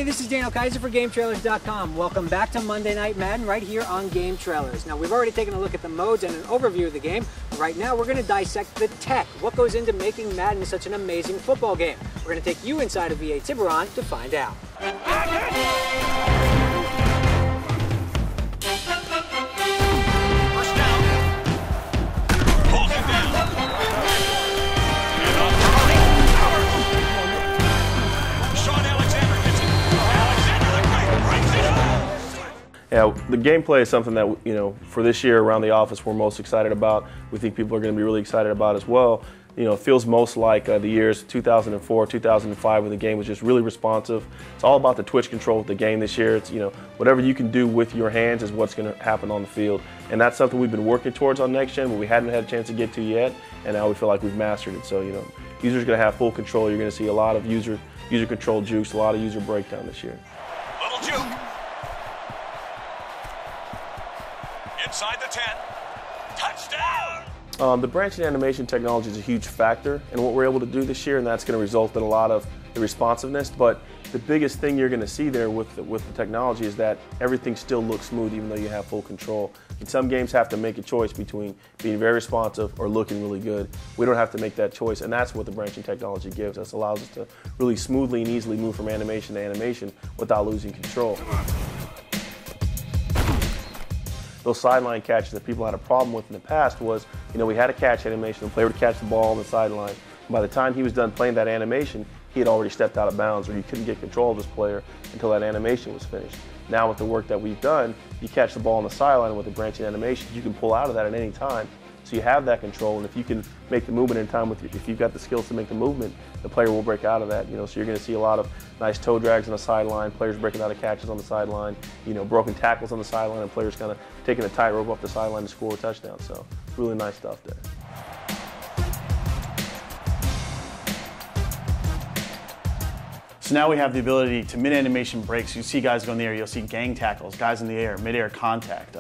Hey, this is Daniel Kaiser for GameTrailers.com. Welcome back to Monday Night Madden right here on Game Trailers. Now, we've already taken a look at the modes and an overview of the game. Right now, we're going to dissect the tech. What goes into making Madden such an amazing football game? We're going to take you inside of VA Tiburon to find out. First down. Pulls him down. And off to Hurley. Sean Alexander gets it. Alexander the Great brings it home. Yeah, the gameplay is something that, for this year around the office we're most excited about. We think people are going to be really excited about as well. It feels most like the years 2004, 2005 when the game was just really responsive. It's all about the twitch control with the game this year. It's, whatever you can do with your hands is what's going to happen on the field. And that's something we've been working towards on next gen, but we hadn't had a chance to get to yet. And now we feel like we've mastered it. So, users are going to have full control. You're going to see a lot of user control jukes, a lot of user breakdown this year. Little juke. Inside the 10. Touchdown! The branching animation technology is a huge factor in what we're able to do this year, and that's going to result in a lot of the responsiveness. But the biggest thing you're going to see there with the technology is that everything still looks smooth even though you have full control. And some games have to make a choice between being very responsive or looking really good. We don't have to make that choice, and that's what the branching technology gives us. It allows us to really smoothly and easily move from animation to animation without losing control. Those sideline catches that people had a problem with in the past was, we had a catch animation, the player would catch the ball on the sideline. By the time he was done playing that animation, he had already stepped out of bounds, or you couldn't get control of this player until that animation was finished. Now with the work that we've done, you catch the ball on the sideline with the branching animation, you can pull out of that at any time. So you have that control, and if you can make the movement in time if you've got the skills to make the movement, the player will break out of that. So you're going to see a lot of nice toe drags on the sideline, players breaking out of catches on the sideline, broken tackles on the sideline, and players kind of taking a tightrope off the sideline to score a touchdown. So really nice stuff there. So now we have the ability to mid-animation breaks. You see guys go in the air, you'll see gang tackles, guys in the air, mid-air contact.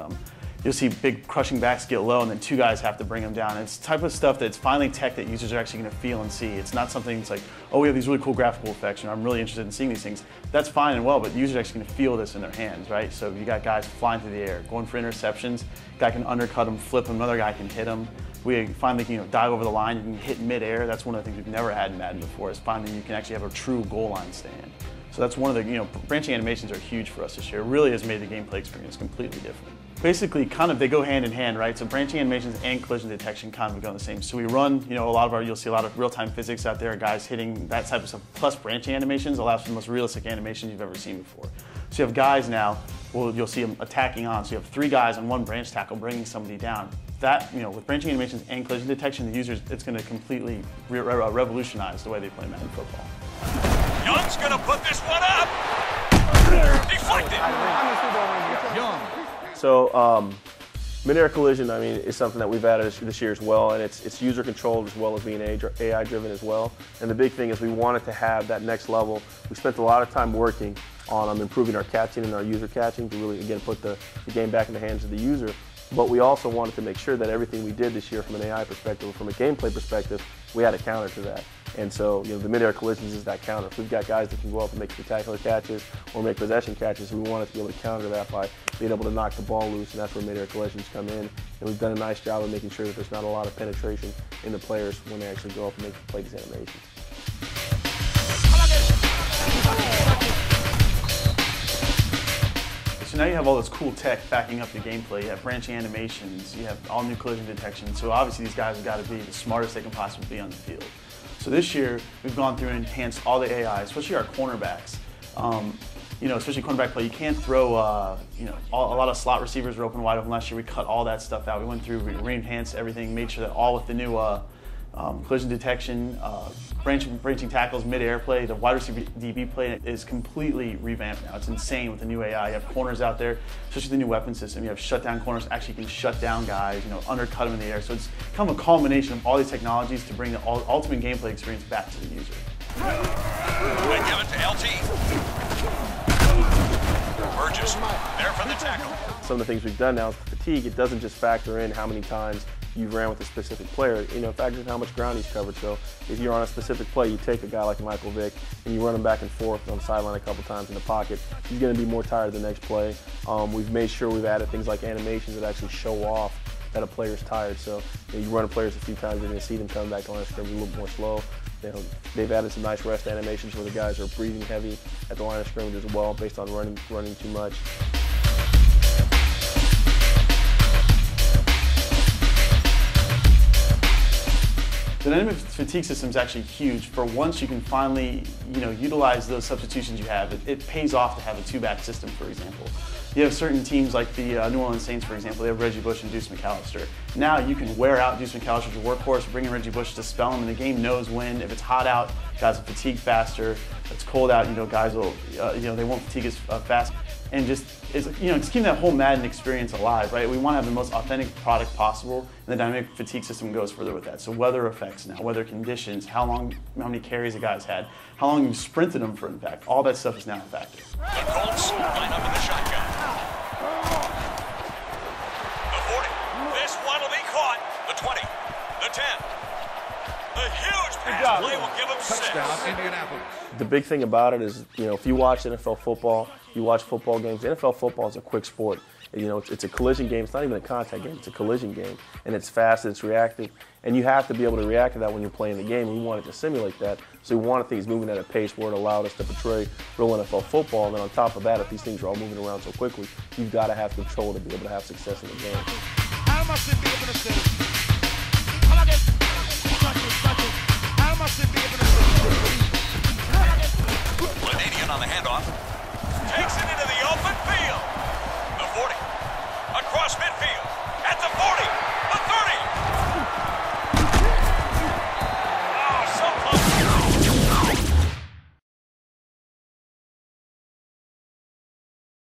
You'll see big crushing backs get low, and then two guys have to bring them down. And it's the type of stuff that's finally tech that users are actually going to feel and see. It's not something that's like, oh, we have these really cool graphical effects, and I'm really interested in seeing these things. That's fine and well, but the users are actually going to feel this in their hands, right? So you got guys flying through the air, going for interceptions. Guy can undercut them, flip them, another guy can hit them. We finally can dive over the line, you can hit mid-air. That's one of the things we've never had in Madden before, is finally you can actually have a true goal line stand. So that's one of the, branching animations are huge for us this year. It really has made the gameplay experience completely different. Basically, they go hand in hand, right? So branching animations and collision detection kind of go in the same. So we run, you'll see a lot of real-time physics out there, guys hitting that type of stuff, plus branching animations allows for the most realistic animations you've ever seen before. So you have guys now, you'll see them attacking on. So you have three guys on one branch tackle bringing somebody down. That, with branching animations and collision detection, the users, it's going to completely revolutionize the way they play Madden football. Young's going to put this one up. Deflected. Young. So mid-air collision, is something that we've added this year as well, and it's user controlled as well as being AI driven as well. And the big thing is we wanted to have that next level. We spent a lot of time working on improving our catching and our user catching to really, again, put the game back in the hands of the user. But we also wanted to make sure that everything we did this year from an AI perspective or from a gameplay perspective, we had a counter to that. And so, the mid-air collisions is that counter. If we've got guys that can go up and make spectacular catches or make possession catches, we wanted to be able to counter that by being able to knock the ball loose, and that's where mid-air collisions come in. And we've done a nice job of making sure that there's not a lot of penetration in the players when they actually go up and play these animations. So now you have all this cool tech backing up the gameplay. You have branching animations, you have all new collision detection. So obviously these guys have got to be the smartest they can possibly be on the field. So this year, we've gone through and enhanced all the AI, especially our cornerbacks. Especially cornerback play, you can't throw, a lot of slot receivers are wide open. Last year, we cut all that stuff out. We went through, we re-enhanced everything, made sure that all with the new collision detection, branching tackles, mid-air play, the wide receiver DB play is completely revamped now. It's insane with the new AI. You have corners out there, especially the new weapon system. You have shutdown corners, actually can shut down guys, undercut them in the air. So it's kind of a culmination of all these technologies to bring the ultimate gameplay experience back to the user. They give it to LT. Burgess, there for the tackle. Some of the things we've done now with fatigue, it doesn't just factor in how many times you ran with a specific player. You know, it factors in how much ground he's covered. So if you're on a specific play, you take a guy like Michael Vick and you run him back and forth on the sideline a couple times in the pocket, he's going to be more tired the next play. We've made sure we've added things like animations that actually show off that a player's tired. So you run players a few times, you're going to see them come back to line of scrimmage a little more slow. You know, they've added some nice rest animations where the guys are breathing heavy at the line of scrimmage as well, based on running too much. The dynamic fatigue system is actually huge for once you can finally, utilize those substitutions you have. It pays off to have a two-back system, for example. You have certain teams like the New Orleans Saints, for example, they have Reggie Bush and Deuce McAllister. Now you can wear out Deuce McAllister's workhorse, bring in Reggie Bush to spell him, and the game knows when. If it's hot out, guys will fatigue faster. If it's cold out, guys will, they won't fatigue as fast. And just keeping that whole Madden experience alive, right? We want to have the most authentic product possible, and the dynamic fatigue system goes further with that. So weather effects now, weather conditions, how many carries a guy's had, how long you sprinted them for impact, all that stuff is now a factor. The Colts line up in the shotgun. The 40. This one will be caught. The 20. The 10. The huge pass play will give him 6. Touchdown, Indianapolis. The big thing about it is, if you watch NFL football, you watch football games, NFL football is a quick sport. It's a collision game. It's not even a contact game. It's a collision game. And it's fast, it's reactive. And you have to be able to react to that when you're playing the game. And you want it to simulate that. So you want things moving at a pace where it allowed us to portray real NFL football. And then on top of that, if these things are all moving around so quickly, you've got to have control to be able to have success in the game. How much should be able to say? How much should be able to say? Canadian on the handoff.